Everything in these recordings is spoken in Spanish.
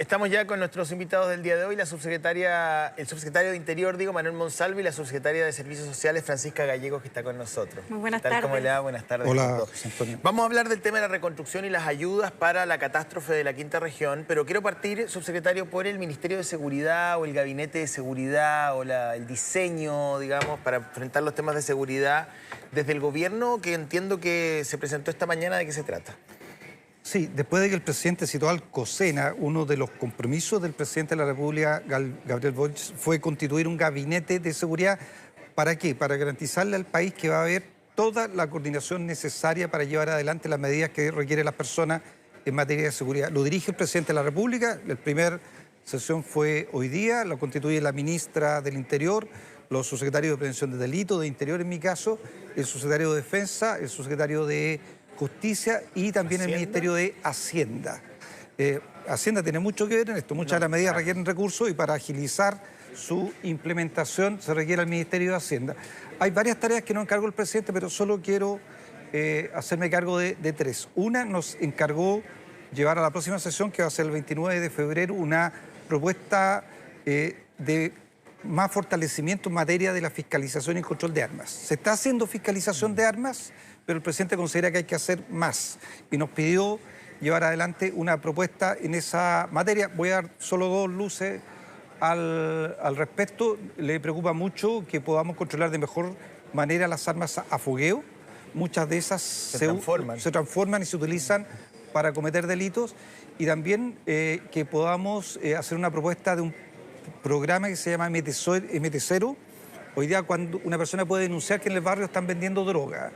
Estamos ya con nuestros invitados del día de hoy, el subsecretario de Interior, Manuel Monsalve, y la subsecretaria de Servicios Sociales, Francisca Gallegos, que está con nosotros. Muy buenas tardes. ¿Cómo le va? Buenas tardes. Hola, Antonio. Vamos a hablar del tema de la reconstrucción y las ayudas para la catástrofe de la Quinta Región, pero quiero partir, subsecretario, por el Ministerio de Seguridad o el Gabinete de Seguridad o el diseño, digamos, para enfrentar los temas de seguridad desde el gobierno, que entiendo que se presentó esta mañana. ¿De qué se trata? Sí, después de que el presidente citó al COSENA, uno de los compromisos del presidente de la República, Gabriel Boric, fue constituir un gabinete de seguridad. ¿Para qué? Para garantizarle al país que va a haber toda la coordinación necesaria para llevar adelante las medidas que requieren las personas en materia de seguridad. Lo dirige el presidente de la República, la primera sesión fue hoy día, lo constituye la ministra del Interior, los subsecretarios de Prevención de Delitos, de Interior en mi caso, el subsecretario de Defensa, el subsecretario de Justicia y también ¿Hacienda? El Ministerio de Hacienda. Hacienda tiene mucho que ver en esto. Muchas de las medidas requieren recursos y para agilizar su implementación se requiere el Ministerio de Hacienda. Hay varias tareas que nos encargó el presidente, pero solo quiero hacerme cargo de tres. Una, nos encargó llevar a la próxima sesión, que va a ser el 29 de febrero, una propuesta de más fortalecimiento en materia de la fiscalización y control de armas. Se está haciendo fiscalización de armas, pero el presidente considera que hay que hacer más y nos pidió llevar adelante una propuesta en esa materia. Voy a dar solo dos luces al respecto. Le preocupa mucho que podamos controlar de mejor manera las armas a fogueo. Muchas de esas se transforman y se utilizan para cometer delitos. Y también que podamos hacer una propuesta de un programa que se llama MT0. Hoy día cuando una persona puede denunciar que en el barrio están vendiendo droga,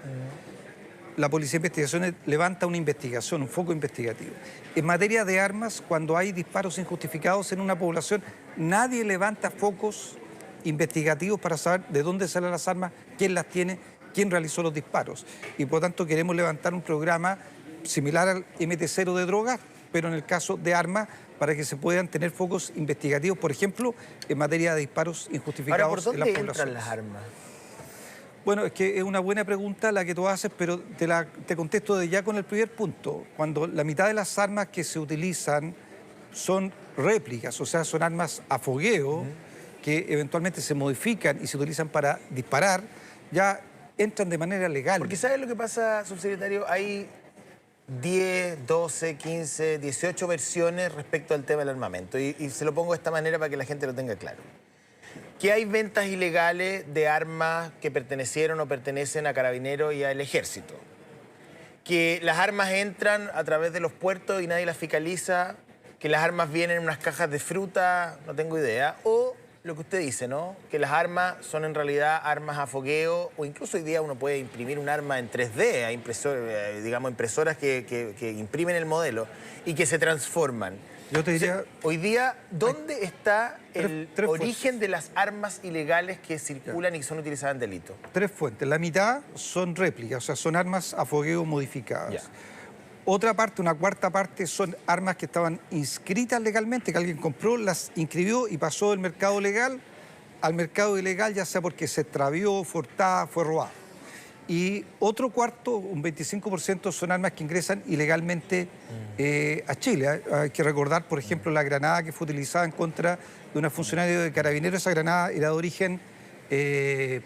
la Policía de Investigaciones levanta una investigación, un foco investigativo. En materia de armas, cuando hay disparos injustificados en una población, nadie levanta focos investigativos para saber de dónde salen las armas, quién las tiene, quién realizó los disparos. Y por tanto queremos levantar un programa similar al MT0 de drogas, pero en el caso de armas, para que se puedan tener focos investigativos, por ejemplo, en materia de disparos injustificados. Ahora, ¿por dónde en las poblaciones. entran las armas? Bueno, es que es una buena pregunta la que tú haces, pero te contesto de ya con el primer punto. Cuando la mitad de las armas que se utilizan son réplicas, o sea, son armas a fogueo, que eventualmente se modifican y se utilizan para disparar, ya entran de manera legal. Porque ¿sabes lo que pasa, subsecretario? Hay 10, 12, 15, 18 versiones respecto al tema del armamento. Y se lo pongo de esta manera para que la gente lo tenga claro. Que hay ventas ilegales de armas que pertenecieron o pertenecen a Carabineros y al Ejército. Que las armas entran a través de los puertos y nadie las fiscaliza. Que las armas vienen en unas cajas de fruta, no tengo idea. O lo que usted dice, ¿no? Que las armas son en realidad armas a fogueo, o incluso hoy día uno puede imprimir un arma en 3D, hay impresoras que imprimen el modelo y que se transforman. Yo te diría... Hoy día, ¿dónde está el origen de las armas ilegales que circulan y que son utilizadas en delitos? Tres fuentes. La mitad son réplicas, o sea, son armas a fogueo modificadas. Ya. Otra parte, una cuarta parte, son armas que estaban inscritas legalmente, que alguien compró, las inscribió y pasó del mercado legal al mercado ilegal, ya sea porque se extravió, fue hurtada, fue robada. Y otro cuarto, un 25%, son armas que ingresan ilegalmente a Chile. Hay que recordar, por ejemplo, la granada que fue utilizada en contra de una funcionaria de Carabineros. Esa granada era de origen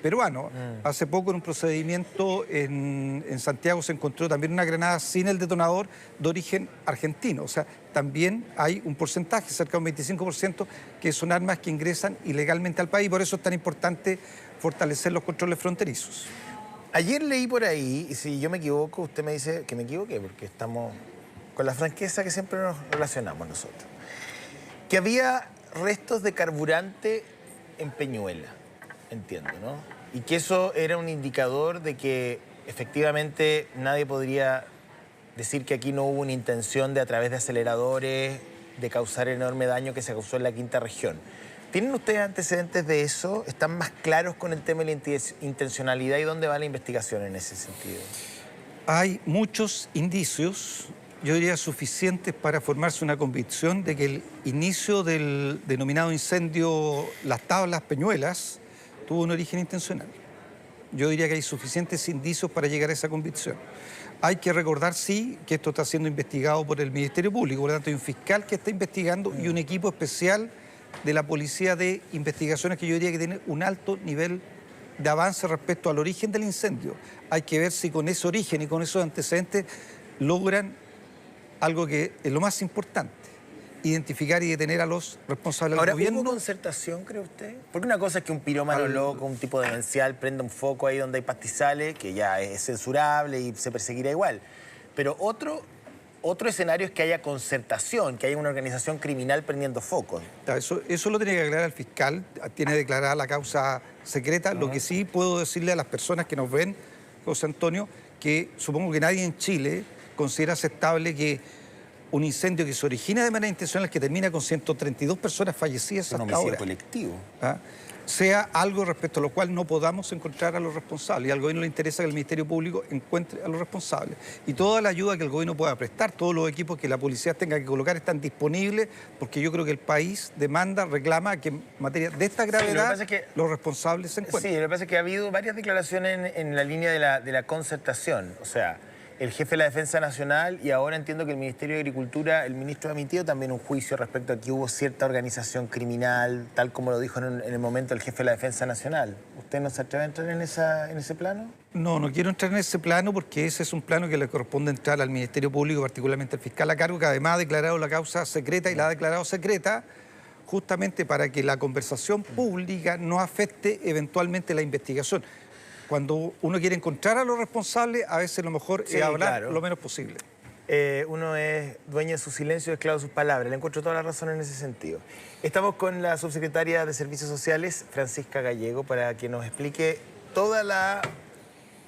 peruano. Hace poco en un procedimiento en Santiago se encontró también una granada sin el detonador de origen argentino. O sea, también hay un porcentaje, cerca de un 25%, que son armas que ingresan ilegalmente al país. Por eso es tan importante fortalecer los controles fronterizos. Ayer leí por ahí, y si yo me equivoco, usted me dice que me equivoqué, porque estamos con la franqueza que siempre nos relacionamos nosotros, que había restos de carburante en Peñuela, entiendo, ¿no? Y que eso era un indicador de que efectivamente nadie podría decir que aquí no hubo una intención de, a través de aceleradores, de causar enorme daño que se causó en la Quinta Región. ¿Tienen ustedes antecedentes de eso? ¿Están más claros con el tema de la intencionalidad y dónde va la investigación en ese sentido? Hay muchos indicios, yo diría suficientes para formarse una convicción de que el inicio del denominado incendio Las Tablas Peñuelas tuvo un origen intencional. Yo diría que hay suficientes indicios para llegar a esa convicción. Hay que recordar, sí, que esto está siendo investigado por el Ministerio Público, por lo tanto hay un fiscal que está investigando y un equipo especial de la Policía de Investigaciones que yo diría que tiene un alto nivel de avance respecto al origen del incendio. Hay que ver si con ese origen y con esos antecedentes logran algo que es lo más importante: identificar y detener a los responsables Ahora, del gobierno. ¿hubo concertación, cree usted? Porque una cosa es que un pirómano loco, un tipo demencial, prenda un foco ahí donde hay pastizales, que ya es censurable y se perseguirá igual. Pero otro escenario es que haya concertación, que haya una organización criminal prendiendo focos. Eso lo tiene que aclarar el fiscal, tiene declarada la causa secreta. Lo que sí puedo decirle a las personas que nos ven, José Antonio, que supongo que nadie en Chile considera aceptable que un incendio que se origina de manera intencional, que termina con 132 personas fallecidas hasta ahora, colectivo. sea algo respecto a lo cual no podamos encontrar a los responsables. Y al gobierno le interesa que el Ministerio Público encuentre a los responsables. Y toda la ayuda que el gobierno pueda prestar, todos los equipos que la policía tenga que colocar están disponibles, porque yo creo que el país demanda, reclama que en materia de esta gravedad los responsables se encuentren. Sí, lo que pasa es que ha habido varias declaraciones en la línea de la concertación. O sea, el jefe de la Defensa Nacional, y ahora entiendo que el Ministerio de Agricultura, el ministro ha emitido también un juicio respecto a que hubo cierta organización criminal, tal como lo dijo en el momento el jefe de la Defensa Nacional. ¿Usted no se atreve a entrar en ese plano? No, no quiero entrar en ese plano, porque ese es un plano que le corresponde entrar al Ministerio Público, particularmente al fiscal a cargo, que además ha declarado la causa secreta y la ha declarado secreta justamente para que la conversación pública no afecte eventualmente la investigación. Cuando uno quiere encontrar a los responsables, a veces lo mejor es hablar lo menos posible. Uno es dueño de su silencio y esclavo de sus palabras. Le encuentro toda la razón en ese sentido. Estamos con la subsecretaria de Servicios Sociales, Francisca Gallego, para que nos explique toda la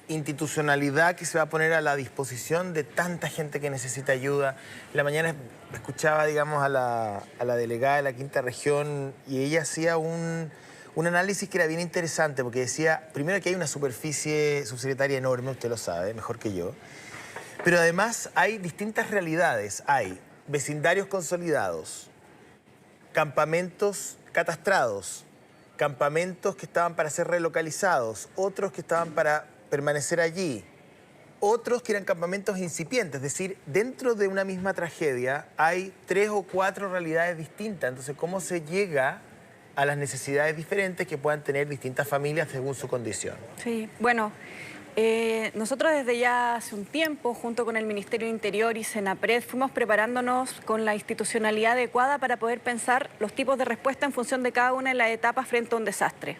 institucionalidad que se va a poner a la disposición de tanta gente que necesita ayuda. En la mañana escuchaba, digamos, a la delegada de la Quinta Región, y ella hacía un análisis que era bien interesante, porque decía, primero, que hay una superficie subsecretaria enorme, usted lo sabe, mejor que yo, pero además hay distintas realidades. Hay vecindarios consolidados, campamentos catastrados, campamentos que estaban para ser relocalizados, otros que estaban para permanecer allí, otros que eran campamentos incipientes. Es decir, dentro de una misma tragedia hay 3 o 4 realidades distintas. Entonces, ¿cómo se llega a las necesidades diferentes que puedan tener distintas familias según su condición? Sí, bueno, nosotros desde ya hace un tiempo, junto con el Ministerio de Interior y Senapred, fuimos preparándonos con la institucionalidad adecuada para poder pensar los tipos de respuesta en función de cada una de las etapas frente a un desastre.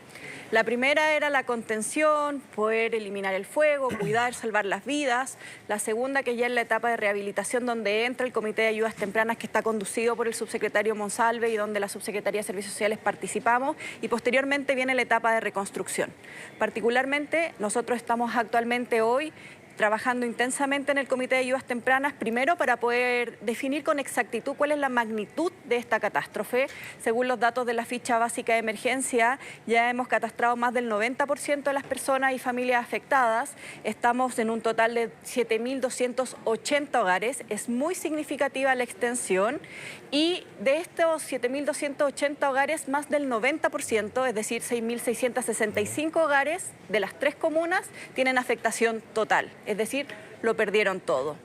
La primera era la contención, poder eliminar el fuego, cuidar, salvar las vidas. La segunda, que ya es la etapa de rehabilitación, donde entra el Comité de Ayudas Tempranas, que está conducido por el subsecretario Monsalve y donde la Subsecretaría de Servicios Sociales participamos. Y posteriormente viene la etapa de reconstrucción. Particularmente, nosotros estamos actualmente hoy trabajando intensamente en el Comité de Ayudas Tempranas, primero para poder definir con exactitud cuál es la magnitud de esta catástrofe. Según los datos de la ficha básica de emergencia, ya hemos catastrado más del 90% de las personas y familias afectadas. Estamos en un total de 7.280 hogares. Es muy significativa la extensión, y de estos 7.280 hogares, más del 90%, es decir, 6.665 hogares de las 3 comunas, tienen afectación total. Es decir, lo perdieron todo.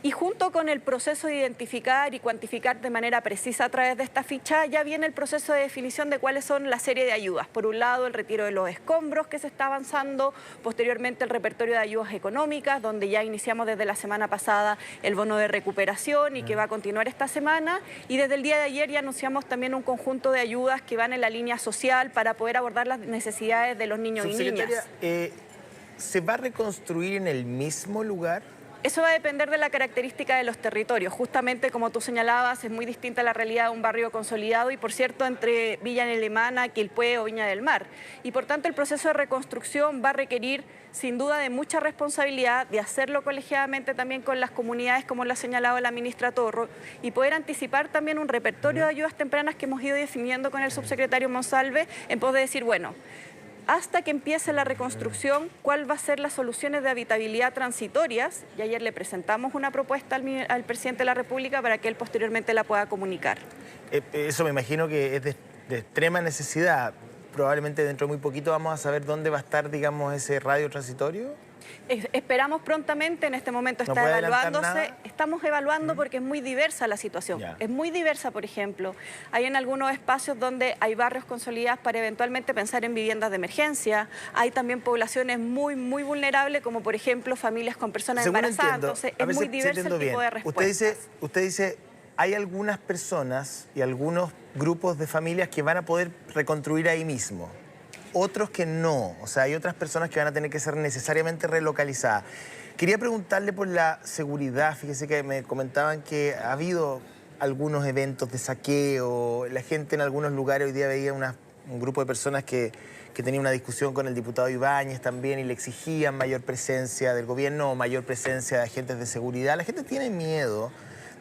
Y junto con el proceso de identificar y cuantificar de manera precisa a través de esta ficha, ya viene el proceso de definición de cuáles son la serie de ayudas. Por un lado, el retiro de los escombros, que se está avanzando; posteriormente el repertorio de ayudas económicas, donde ya iniciamos desde la semana pasada el bono de recuperación y que va a continuar esta semana, y desde el día de ayer ya anunciamos también un conjunto de ayudas que van en la línea social para poder abordar las necesidades de los niños y niñas. ¿Se va a reconstruir en el mismo lugar? Eso va a depender de la característica de los territorios. Justamente, como tú señalabas, es muy distinta la realidad de un barrio consolidado y, por cierto, entre Villa Alemana, Quilpué o Viña del Mar. Y, por tanto, el proceso de reconstrucción va a requerir, sin duda, de mucha responsabilidad, de hacerlo colegiadamente también con las comunidades, como lo ha señalado la ministra Torro, y poder anticipar también un repertorio de ayudas tempranas que hemos ido definiendo con el subsecretario Monsalve, en pos de decir, bueno, hasta que empiece la reconstrucción, ¿cuál va a ser las soluciones de habitabilidad transitorias? Y ayer le presentamos una propuesta al presidente de la República para que él posteriormente la pueda comunicar. Eso me imagino que es de extrema necesidad. Probablemente dentro de muy poquito vamos a saber dónde va a estar, digamos, ese radio transitorio. Esperamos prontamente, en este momento ¿No está puede adelantar evaluándose. nada? Estamos evaluando porque es muy diversa la situación. Ya. Es muy diversa, por ejemplo. Hay en algunos espacios donde hay barrios consolidados para eventualmente pensar en viviendas de emergencia. Hay también poblaciones muy, muy vulnerables, como por ejemplo familias con personas Según embarazadas. entiendo, Entonces a es ver muy si diverso el entiendo tipo de bien. respuestas. Usted dice, hay algunas personas y algunos grupos de familias que van a poder reconstruir ahí mismo. Otros que no, o sea, hay otras personas que van a tener que ser necesariamente relocalizadas. Quería preguntarle por la seguridad. Fíjese que me comentaban que ha habido algunos eventos de saqueo. La gente en algunos lugares, hoy día veía un grupo de personas que tenía una discusión con el diputado Ibáñez también y le exigían mayor presencia del gobierno o mayor presencia de agentes de seguridad. La gente tiene miedo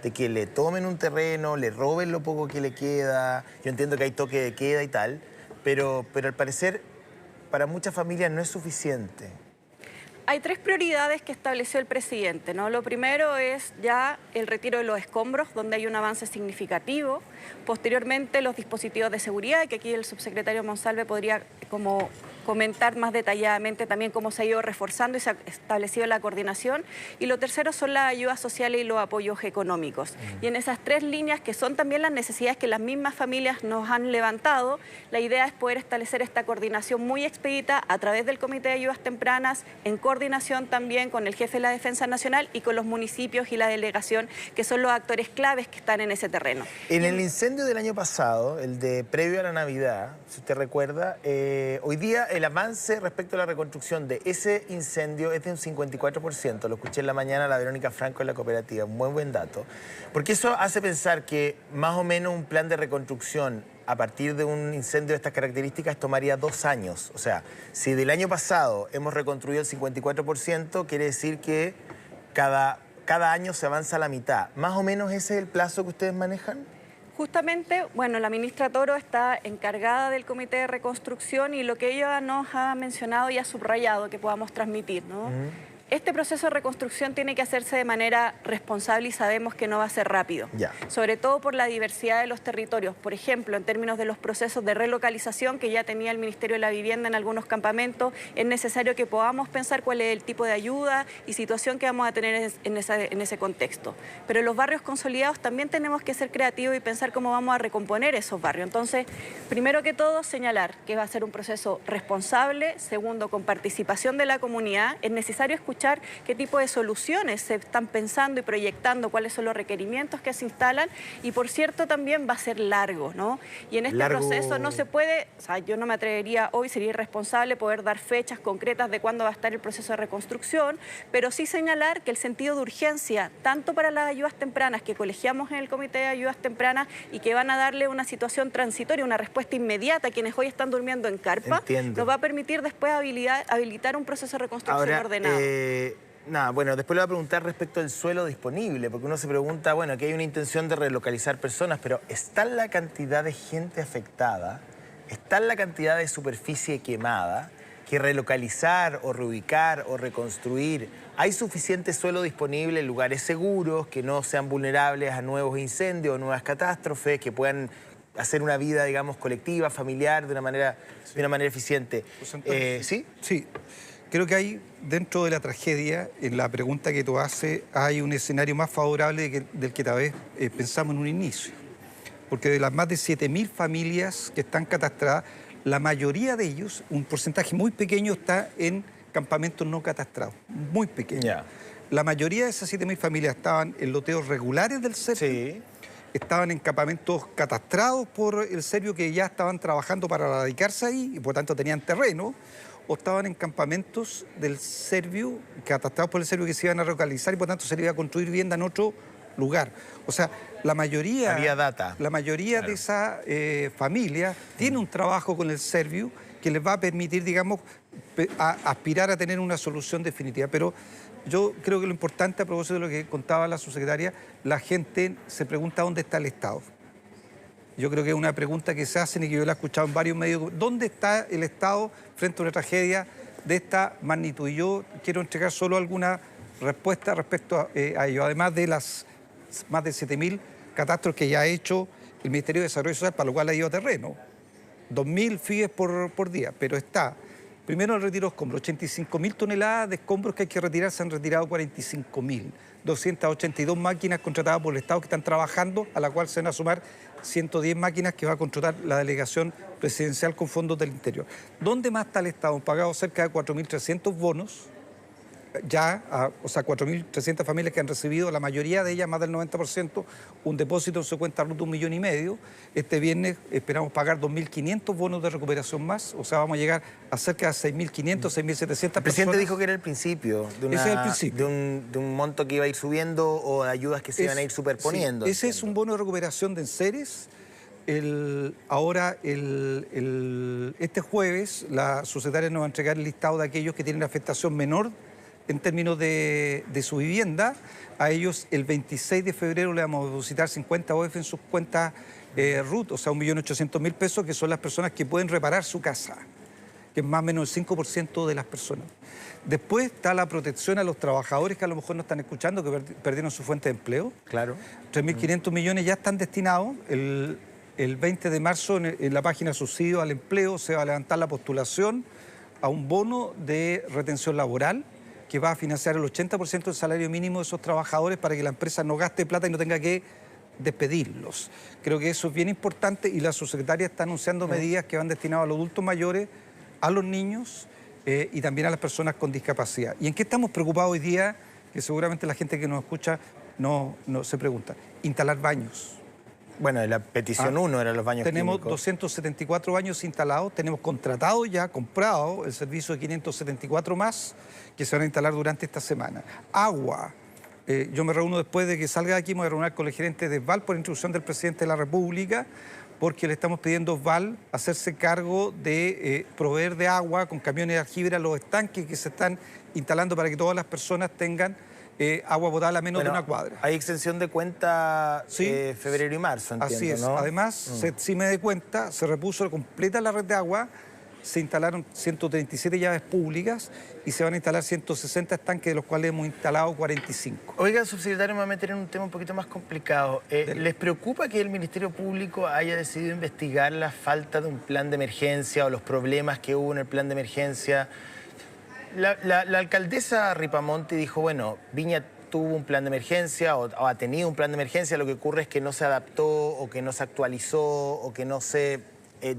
de que le tomen un terreno, le roben lo poco que le queda. Yo entiendo que hay toque de queda y tal, pero al parecer para muchas familias no es suficiente. Hay 3 prioridades que estableció el presidente, ¿no? Lo primero es ya el retiro de los escombros, donde hay un avance significativo. Posteriormente, los dispositivos de seguridad, que aquí el subsecretario Monsalve podría como comentar más detalladamente también cómo se ha ido reforzando y se ha establecido la coordinación. Y lo tercero son las ayudas sociales y los apoyos económicos. Y en esas 3 líneas, que son también las necesidades que las mismas familias nos han levantado, la idea es poder establecer esta coordinación muy expedita a través del Comité de Ayudas Tempranas, en coordinación también con el jefe de la Defensa Nacional y con los municipios y la delegación, que son los actores claves que están en ese terreno. En el incendio del año pasado, el de previo a la Navidad, si usted recuerda, hoy día el avance respecto a la reconstrucción de ese incendio es de un 54%. Lo escuché en la mañana a la Verónica Franco en la cooperativa, un buen dato. Porque eso hace pensar que más o menos un plan de reconstrucción a partir de un incendio de estas características tomaría 2 años. O sea, si del año pasado hemos reconstruido el 54%, quiere decir que cada año se avanza a la mitad. ¿Más o menos ese es el plazo que ustedes manejan? Justamente, bueno, la ministra Toro está encargada del Comité de Reconstrucción y lo que ella nos ha mencionado y ha subrayado que podamos transmitir, ¿no? Este proceso de reconstrucción tiene que hacerse de manera responsable y sabemos que no va a ser rápido. Ya. Sobre todo por la diversidad de los territorios. Por ejemplo, en términos de los procesos de relocalización que ya tenía el Ministerio de la Vivienda en algunos campamentos, es necesario que podamos pensar cuál es el tipo de ayuda y situación que vamos a tener en ese contexto. Pero en los barrios consolidados también tenemos que ser creativos y pensar cómo vamos a recomponer esos barrios. Entonces, primero que todo, señalar que va a ser un proceso responsable. Segundo, con participación de la comunidad. Es necesario escuchar qué tipo de soluciones se están pensando y proyectando, cuáles son los requerimientos que se instalan y, por cierto, también va a ser largo, ¿no? Y en este proceso no se puede, o sea, yo no me atrevería hoy, sería irresponsable poder dar fechas concretas de cuándo va a estar el proceso de reconstrucción, pero sí señalar que el sentido de urgencia, tanto para las ayudas tempranas que colegiamos en el Comité de Ayudas Tempranas y que van a darle una situación transitoria, una respuesta inmediata a quienes hoy están durmiendo en carpa, nos va a permitir después habilitar un proceso de reconstrucción ordenado. Nada, bueno, después le voy a preguntar respecto al suelo disponible, porque uno se pregunta, bueno, que hay una intención de relocalizar personas, pero ¿está la cantidad de gente afectada? ¿Está la cantidad de superficie quemada? Que relocalizar o reubicar o reconstruir, ¿hay suficiente suelo disponible en lugares seguros, que no sean vulnerables a nuevos incendios o nuevas catástrofes, que puedan hacer una vida, digamos, colectiva, familiar, de una manera eficiente? ¿Sí? Sí. Creo que hay, dentro de la tragedia, en la pregunta que tú haces, hay un escenario más favorable del que tal vez pensamos en un inicio. Porque de las más de 7.000 familias que están catastradas, la mayoría de ellos, un porcentaje muy pequeño, está en campamentos no catastrados, muy pequeño. Yeah. La mayoría de esas 7.000 familias estaban en loteos regulares del Servio, Sí. estaban en campamentos catastrados por el Servio que ya estaban trabajando para radicarse ahí y por tanto tenían terreno, o estaban en campamentos del Servio, catastrados por el Servio que se iban a relocalizar y por tanto se le iba a construir vivienda en otro lugar. O sea, la mayoría, Había data. La mayoría Claro. de esa familia tiene un trabajo con el Servio que les va a permitir, digamos, aspirar a tener una solución definitiva. Pero yo creo que lo importante, a propósito de lo que contaba la subsecretaria, la gente se pregunta dónde está el Estado. Yo creo que es una pregunta que se hacen y que yo la he escuchado en varios medios. ¿Dónde está el Estado frente a una tragedia de esta magnitud? Y yo quiero entregar solo alguna respuesta respecto a ello, además de las más de 7.000 catastros que ya ha hecho el Ministerio de Desarrollo Social, para lo cual ha ido a terreno. 2.000 FIES por día, pero está Primero el retiro de escombros, 85.000 toneladas de escombros que hay que retirar, se han retirado 45.000. 282 máquinas contratadas por el Estado que están trabajando, a la cual se van a sumar 110 máquinas que va a contratar la delegación presidencial con fondos del interior. ¿Dónde más está el Estado? Han pagado cerca de 4.300 bonos, o sea, 4.300 familias que han recibido, la mayoría de ellas, más del 90%, un depósito en su cuenta ruta 1,5 millones. Este viernes esperamos pagar 2.500 bonos de recuperación más, o sea, vamos a llegar a cerca de 6.500, 6.700 personas. El presidente dijo que era el principio, Ese es el principio. De un monto que iba a ir subiendo o de ayudas que se iban a ir superponiendo. Sí, ese es un bono de recuperación de enseres. Este jueves la subsecretaria nos va a entregar el listado de aquellos que tienen afectación menor en términos de su vivienda. A ellos el 26 de febrero le vamos a depositar 50 OF en sus cuentas RUT, o sea, 1.800.000 pesos, que son las personas que pueden reparar su casa, que es más o menos el 5% de las personas. Después está la protección a los trabajadores que a lo mejor no están escuchando, que perdieron su fuente de empleo. Claro. 3.500 millones ya están destinados. El 20 de marzo en la página Subsidio al Empleo se va a levantar la postulación a un bono de retención laboral que va a financiar el 80% del salario mínimo de esos trabajadores para que la empresa no gaste plata y no tenga que despedirlos. Creo que eso es bien importante y la subsecretaria está anunciando medidas que van destinadas a los adultos mayores, a los niños y también a las personas con discapacidad. ¿Y en qué estamos preocupados hoy día? Que seguramente la gente que nos escucha no se pregunta. Instalar baños. Bueno, la petición 1 era los baños Tenemos químicos. 274 baños instalados, tenemos contratado ya, comprado el servicio de 574 más que se van a instalar durante esta semana. Agua. Yo me reúno después de que salga de aquí, me voy a reunir con el gerente de VAL por instrucción del presidente de la República, porque le estamos pidiendo a VAL hacerse cargo de proveer de agua con camiones de aljibe a los estanques que se están instalando para que todas las personas tengan agua potable a menos de una cuadra. Hay extensión de cuenta Sí. Febrero y marzo, entiendo, Así es. ¿no? Además, si me doy cuenta, se repuso completa la red de agua, se instalaron 137 llaves públicas y se van a instalar 160 estanques, de los cuales hemos instalado 45. Oiga, subsecretario, me voy a meter en un tema un poquito más complicado. ¿Les preocupa que el Ministerio Público haya decidido investigar la falta de un plan de emergencia o los problemas que hubo en el plan de emergencia? La alcaldesa Ripamonti dijo, bueno, Viña tuvo un plan de emergencia o ha tenido un plan de emergencia, lo que ocurre es que no se adaptó o que no se actualizó o que no se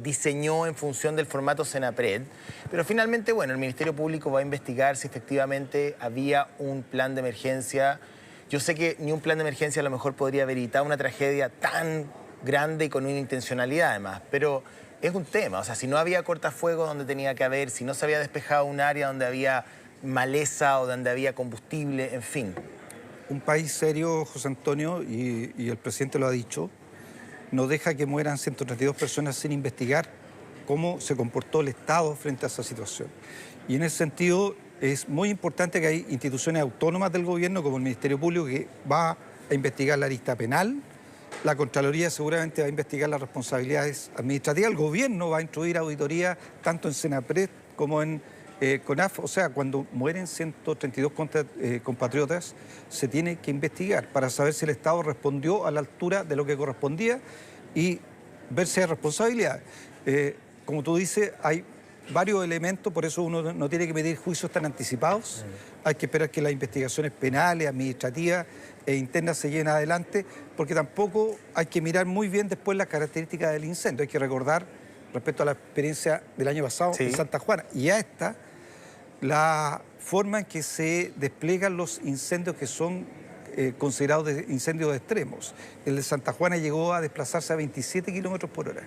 diseñó en función del formato Senapred. Pero finalmente, bueno, el Ministerio Público va a investigar si efectivamente había un plan de emergencia. Yo sé que ni un plan de emergencia a lo mejor podría haber evitado una tragedia tan grande y con una intencionalidad además, pero es un tema. O sea, si no había cortafuegos donde tenía que haber, si no se había despejado un área donde había maleza o donde había combustible, en fin. Un país serio, José Antonio, y el presidente lo ha dicho, no deja que mueran 132 personas sin investigar cómo se comportó el Estado frente a esa situación. Y en ese sentido es muy importante que hay instituciones autónomas del gobierno, como el Ministerio Público, que va a investigar la arista penal. La Contraloría seguramente va a investigar las responsabilidades administrativas. El gobierno va a instruir auditoría tanto en Senapred como en CONAF. O sea, cuando mueren 132 compatriotas, se tiene que investigar para saber si el Estado respondió a la altura de lo que correspondía y ver si hay responsabilidades. Como tú dices, hay varios elementos, por eso uno no tiene que pedir juicios tan anticipados. Hay que esperar que las investigaciones penales, administrativas e internas se lleven adelante, porque tampoco hay que mirar muy bien después las características del incendio. Hay que recordar, respecto a la experiencia del año pasado en Santa Juana, y a esta, la forma en que se despliegan los incendios que son considerados incendios extremos. El de Santa Juana llegó a desplazarse a 27 kilómetros por hora.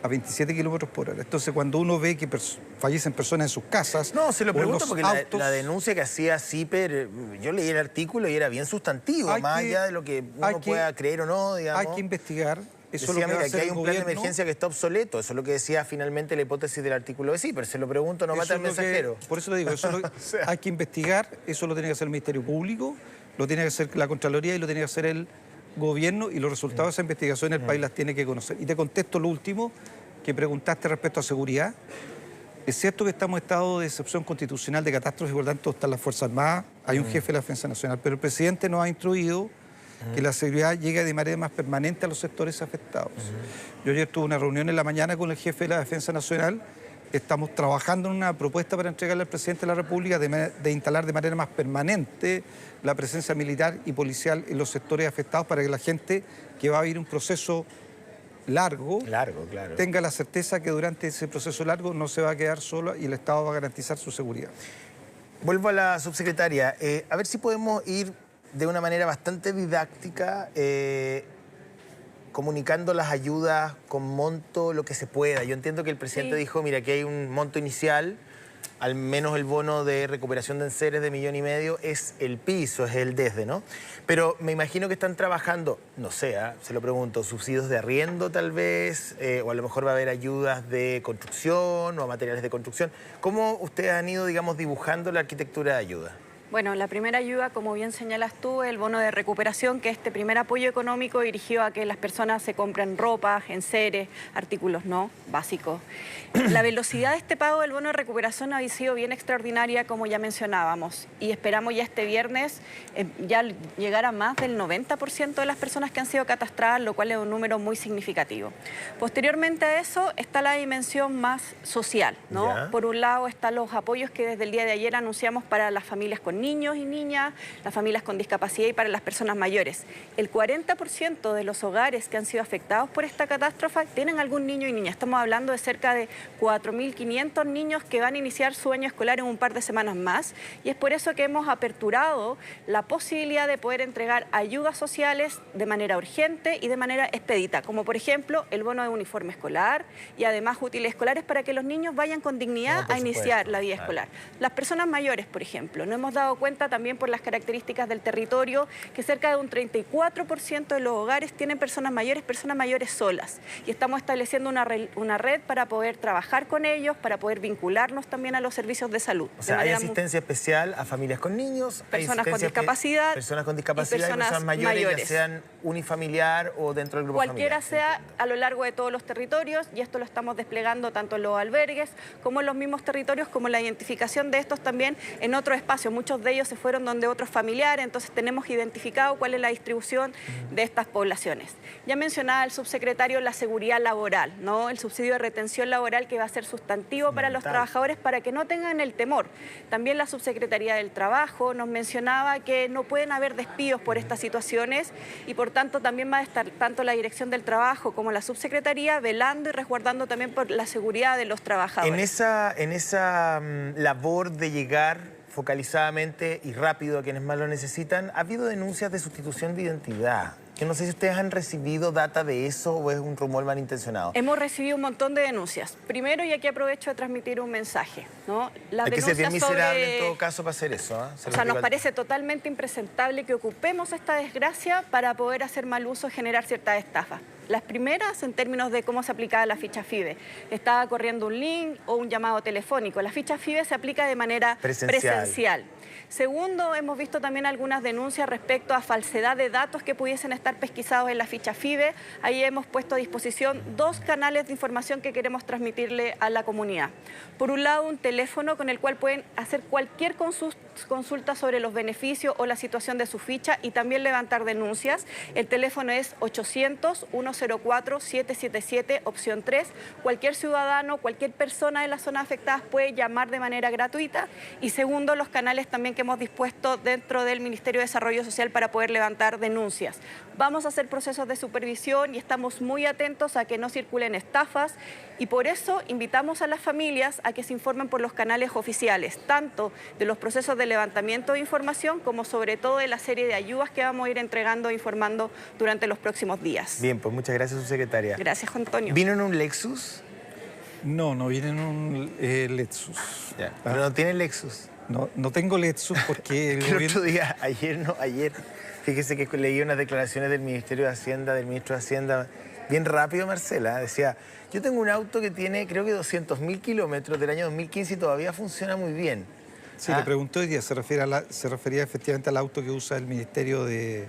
A 27 kilómetros por hora. Entonces, cuando uno ve que fallecen personas en sus casas... No, se lo pregunto porque autos, la denuncia que hacía CIPER, yo leí el artículo y era bien sustantivo, más allá de lo que uno pueda creer o no, digamos. Hay que investigar. Eso decía, es lo que mira, que hay un plan de gobierno. Emergencia que está obsoleto. Eso es lo que decía finalmente la hipótesis del artículo de CIPER. Se lo pregunto, no mata al mensajero. Por eso le digo, hay que investigar. Eso lo tiene que hacer el Ministerio Público, lo tiene que hacer la Contraloría y lo tiene que hacer el gobierno, y los resultados de esa investigación el país las tiene que conocer. Y te contesto lo último que preguntaste respecto a seguridad. Es cierto que estamos en estado de excepción constitucional de catástrofe, por lo tanto están las Fuerzas Armadas, hay un jefe de la Defensa Nacional, pero el presidente nos ha instruido que la seguridad llegue de manera más permanente a los sectores afectados. Yo ayer tuve una reunión en la mañana con el jefe de la Defensa Nacional estamos trabajando en una propuesta para entregarle al presidente de la República de instalar de manera más permanente la presencia militar y policial en los sectores afectados para que la gente que va a vivir un proceso largo, claro, tenga la certeza que durante ese proceso largo no se va a quedar sola y el Estado va a garantizar su seguridad. Vuelvo a la subsecretaria. A ver si podemos ir de una manera bastante didáctica comunicando las ayudas con monto, lo que se pueda. Yo entiendo que el presidente dijo, mira, aquí hay un monto inicial, al menos el bono de recuperación de enseres de 1,5 millones es el piso, es el desde, ¿no? Pero me imagino que están trabajando, no sé, se lo pregunto, subsidios de arriendo tal vez, o a lo mejor va a haber ayudas de construcción o a materiales de construcción. ¿Cómo ustedes han ido, digamos, dibujando la arquitectura de ayuda? Bueno, la primera ayuda, como bien señalas tú, el bono de recuperación, que es este primer apoyo económico dirigido a que las personas se compren ropa, enseres, artículos no básicos. La velocidad de este pago del bono de recuperación ha sido bien extraordinaria, como ya mencionábamos, y esperamos ya este viernes ya llegar a más del 90% de las personas que han sido catastradas, lo cual es un número muy significativo. Posteriormente a eso está la dimensión más social, ¿no? ¿Ya? Por un lado están los apoyos que desde el día de ayer anunciamos para las familias con niños y niñas, las familias con discapacidad y para las personas mayores. El 40% de los hogares que han sido afectados por esta catástrofe tienen algún niño y niña. Estamos hablando de cerca de 4.500 niños que van a iniciar su año escolar en un par de semanas más, y es por eso que hemos aperturado la posibilidad de poder entregar ayudas sociales de manera urgente y de manera expedita, como por ejemplo el bono de uniforme escolar y además útiles escolares para que los niños vayan con dignidad a iniciar la vida escolar. Las personas mayores, por ejemplo, no hemos dado cuenta también por las características del territorio que cerca de un 34% de los hogares tienen personas mayores solas, y estamos estableciendo una red para poder trabajar con ellos, para poder vincularnos también a los servicios de salud. O sea, hay asistencia especial a familias con niños, personas con discapacidad, y personas mayores, ya sean unifamiliar o dentro del grupo cualquiera familiar. sea a lo largo de todos los territorios, y esto lo estamos desplegando tanto en los albergues como en los mismos territorios, como la identificación de estos también en otros espacios. Muchos de ellos se fueron donde otros familiares, entonces tenemos identificado cuál es la distribución de estas poblaciones. Ya mencionaba el subsecretario la seguridad laboral, ¿no? El subsidio de retención laboral, que va a ser sustantivo para los trabajadores para que no tengan el temor. También la subsecretaría del Trabajo nos mencionaba que no pueden haber despidos por estas situaciones, y por tanto también va a estar tanto la Dirección del Trabajo como la subsecretaría velando y resguardando también por la seguridad de los trabajadores. En esa labor de llegar focalizadamente y rápido a quienes más lo necesitan, ha habido denuncias de sustitución de identidad. Yo no sé si ustedes han recibido data de eso o es un rumor malintencionado. Hemos recibido un montón de denuncias. Primero, y aquí aprovecho de transmitir un mensaje, ¿no? Hay que ser bien miserable en todo caso para hacer eso, ¿eh? O sea, nos parece totalmente impresentable que ocupemos esta desgracia para poder hacer mal uso y generar ciertas estafas. Las primeras, en términos de cómo se aplicaba la ficha FIBE. Estaba corriendo un link o un llamado telefónico. La ficha FIBE se aplica de manera presencial. Segundo, hemos visto también algunas denuncias respecto a falsedad de datos que pudiesen estar pesquisados en la ficha FIBE. Ahí hemos puesto a disposición 2 canales de información que queremos transmitirle a la comunidad. Por un lado, un teléfono con el cual pueden hacer cualquier consulta sobre los beneficios o la situación de su ficha y también levantar denuncias. El teléfono es 800-104-777, opción 3. Cualquier ciudadano, cualquier persona de las zonas afectadas puede llamar de manera gratuita. Y segundo, los canales también que hemos dispuesto dentro del Ministerio de Desarrollo Social para poder levantar denuncias. Vamos a hacer procesos de supervisión y estamos muy atentos a que no circulen estafas, y por eso invitamos a las familias a que se informen por los canales oficiales, tanto de los procesos de levantamiento de información como sobre todo de la serie de ayudas que vamos a ir entregando e informando durante los próximos días. Bien, pues muchas gracias, subsecretaria. Gracias, Antonio. ¿Vino en un Lexus? No, no viene en un Lexus. Ya. ¿Pero no tiene Lexus? No tengo Lexus porque el otro día, ayer, fíjese que leí unas declaraciones del Ministerio de Hacienda, del Ministro de Hacienda, bien rápido, Marcela, decía, yo tengo un auto que tiene creo que 200.000 kilómetros del año 2015 y todavía funciona muy bien. Sí, le pregunté hoy día, se refería efectivamente al auto que usa el Ministerio de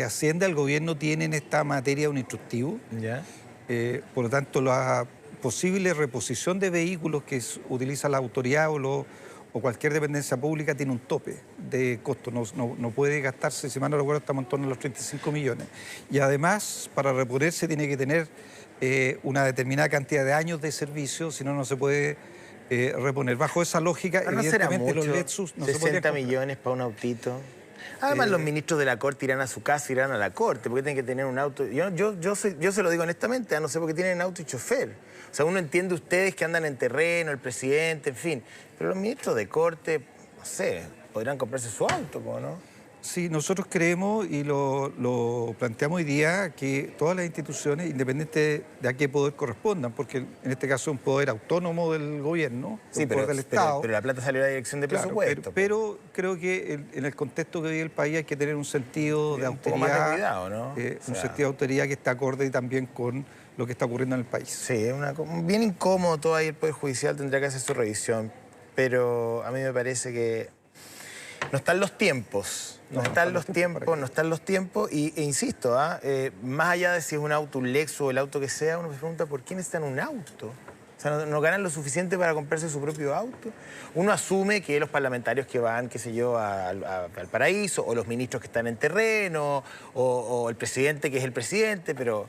Hacienda. El gobierno tiene en esta materia un instructivo. ¿Ya? Por lo tanto, la posible reposición de vehículos que utiliza la autoridad o o cualquier dependencia pública tiene un tope de costo, no puede gastarse, si mal no recuerdo, estamos en torno a los 35 millones. Y además, para reponerse tiene que tener una determinada cantidad de años de servicio, si no, no se puede reponer. Bajo esa lógica, ¿No será evidentemente mucho? los Lexus no se 60 podrían comprar. millones para un autito. Además, los ministros de la Corte irán a su casa, irán a la Corte, porque tienen que tener un auto. Yo se lo digo honestamente, no sé por qué tienen auto y chofer. O sea, uno entiende ustedes que andan en terreno, el presidente, en fin. Pero los ministros de Corte, no sé, podrán comprarse su auto, ¿no? Sí, nosotros creemos y lo planteamos hoy día que todas las instituciones, independiente de a qué poder correspondan, porque en este caso es un poder autónomo del gobierno, Sí, un poder del pero Estado. la plata salió de la dirección de Claro, presupuesto. pero creo que en el contexto que vive el país hay que tener un sentido de Un poco más de austeridad, cuidado, ¿no? un sentido de austeridad que está acorde también con lo que está ocurriendo en el país. Sí, es bien incómodo todo ahí. El Poder Judicial tendrá que hacer su revisión, pero a mí me parece que no están los tiempos. No están los tiempos, e insisto, más allá de si es un auto, un Lexus o el auto que sea, uno se pregunta por qué necesitan un auto. O sea, no ganan lo suficiente para comprarse su propio auto. Uno asume que los parlamentarios que van, qué sé yo, al paraíso, o los ministros que están en terreno, o el presidente que es el presidente, pero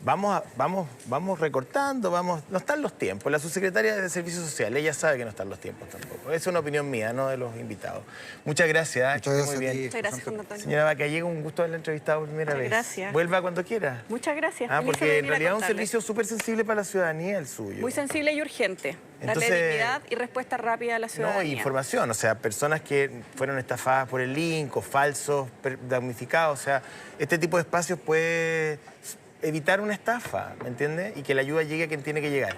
vamos recortando, no están los tiempos. La subsecretaria de Servicios Sociales, ella sabe que no están los tiempos tampoco. Es una opinión mía, no de los invitados. Muchas gracias. Muchas gracias muy a ti, bien. Muchas gracias, don Antonio. Señora Bacallego, un gusto haberla entrevistado por primera vez. Gracias. Vuelva cuando quiera. Muchas gracias. Feliz de Porque en venir a realidad es un contarles. servicio súper sensible para la ciudadanía el suyo. Muy sensible y urgente. Entonces, darle dignidad y respuesta rápida a la No, ciudadanía. y información, o sea, personas que fueron estafadas por el link o falsos, damnificados, o sea, este tipo de espacios puede evitar una estafa, ¿me entiendes? Y que la ayuda llegue a quien tiene que llegar.